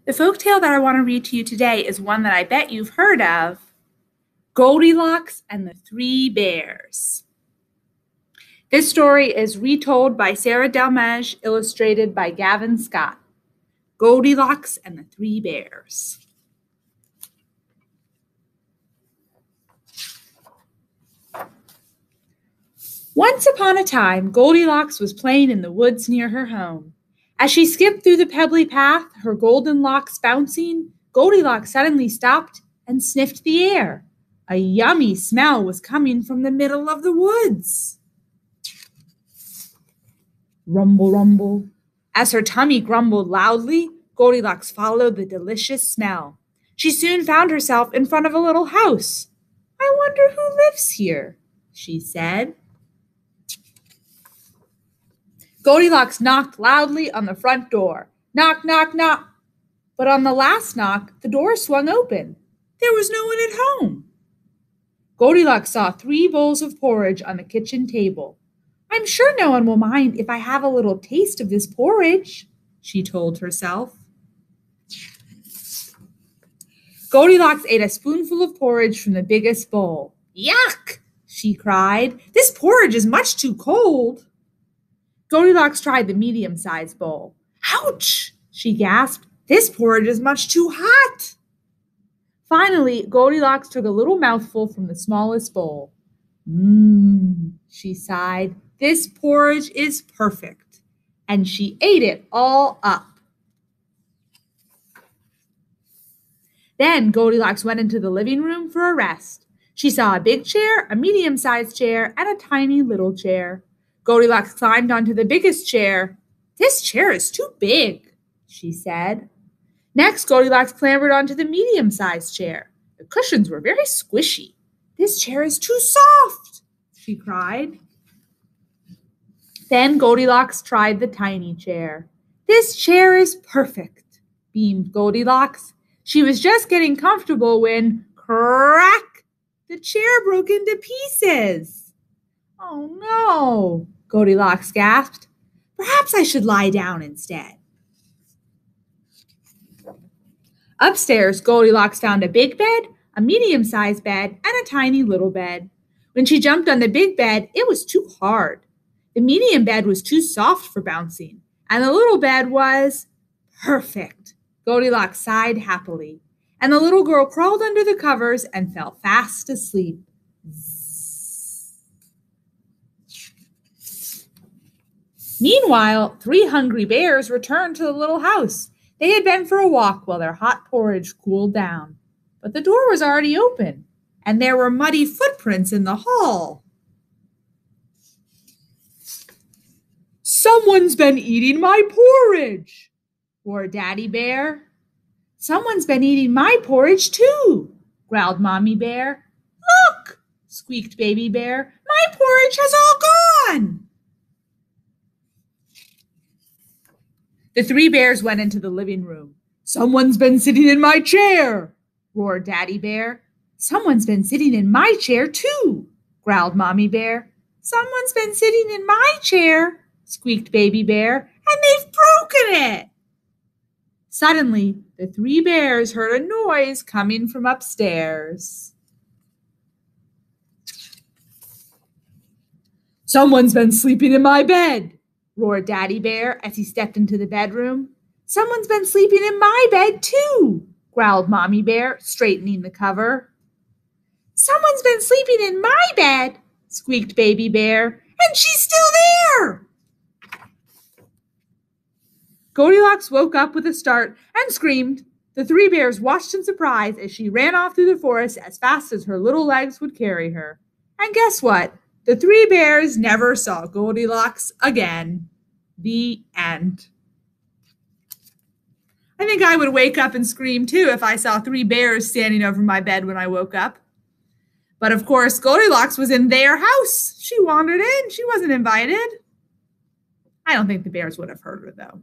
The folktale that I want to read to you today is one that I bet you've heard of, Goldilocks and the Three Bears. This story is retold by Sarah Delmege, illustrated by Gavin Scott. Goldilocks and the Three Bears. Once upon a time, Goldilocks was playing in the woods near her home. As she skipped through the pebbly path, her golden locks bouncing, Goldilocks suddenly stopped and sniffed the air. A yummy smell was coming from the middle of the woods. Rumble, rumble. As her tummy grumbled loudly, Goldilocks followed the delicious smell. She soon found herself in front of a little house. "I wonder who lives here," she said. Goldilocks knocked loudly on the front door. Knock, knock, knock. But on the last knock, the door swung open. There was no one at home. Goldilocks saw 3 bowls of porridge on the kitchen table. "I'm sure no one will mind if I have a little taste of this porridge," she told herself. Goldilocks ate a spoonful of porridge from the biggest bowl. "Yuck!" she cried. "This porridge is much too cold." Goldilocks tried the medium-sized bowl. "Ouch!" she gasped. "This porridge is much too hot." Finally, Goldilocks took a little mouthful from the smallest bowl. She sighed. "This porridge is perfect." And she ate it all up. Then Goldilocks went into the living room for a rest. She saw a big chair, a medium-sized chair, and a tiny little chair. Goldilocks climbed onto the biggest chair. "This chair is too big," she said. Next, Goldilocks clambered onto the medium-sized chair. The cushions were very squishy. "This chair is too soft," she cried. Then Goldilocks tried the tiny chair. "This chair is perfect," beamed Goldilocks. She was just getting comfortable when, crack, the chair broke into pieces. "Oh no," Goldilocks gasped. "Perhaps I should lie down instead." Upstairs, Goldilocks found a big bed, a medium-sized bed, and a tiny little bed. When she jumped on the big bed, it was too hard. The medium bed was too soft for bouncing, and the little bed was perfect. Goldilocks sighed happily, and the little girl crawled under the covers and fell fast asleep. Meanwhile, 3 hungry bears returned to the little house. They had been for a walk while their hot porridge cooled down. But the door was already open, and there were muddy footprints in the hall. "Someone's been eating my porridge," roared Daddy Bear. "Someone's been eating my porridge too," growled Mommy Bear. "Look," squeaked Baby Bear, "my porridge has all gone." The 3 bears went into the living room. "Someone's been sitting in my chair," roared Daddy Bear. "Someone's been sitting in my chair too," growled Mommy Bear. "Someone's been sitting in my chair," squeaked Baby Bear, "and they've broken it." Suddenly, the 3 bears heard a noise coming from upstairs. "Someone's been sleeping in my bed," roared Daddy Bear as he stepped into the bedroom. "Someone's been sleeping in my bed too," growled Mommy Bear, straightening the cover. "Someone's been sleeping in my bed," squeaked Baby Bear, "and she's still there." Goldilocks woke up with a start and screamed. The 3 bears watched in surprise as she ran off through the forest as fast as her little legs would carry her. And guess what? The 3 bears never saw Goldilocks again. The end. I think I would wake up and scream too if I saw 3 bears standing over my bed when I woke up. But of course, Goldilocks was in their house. She wandered in. She wasn't invited. I don't think the bears would have heard her though.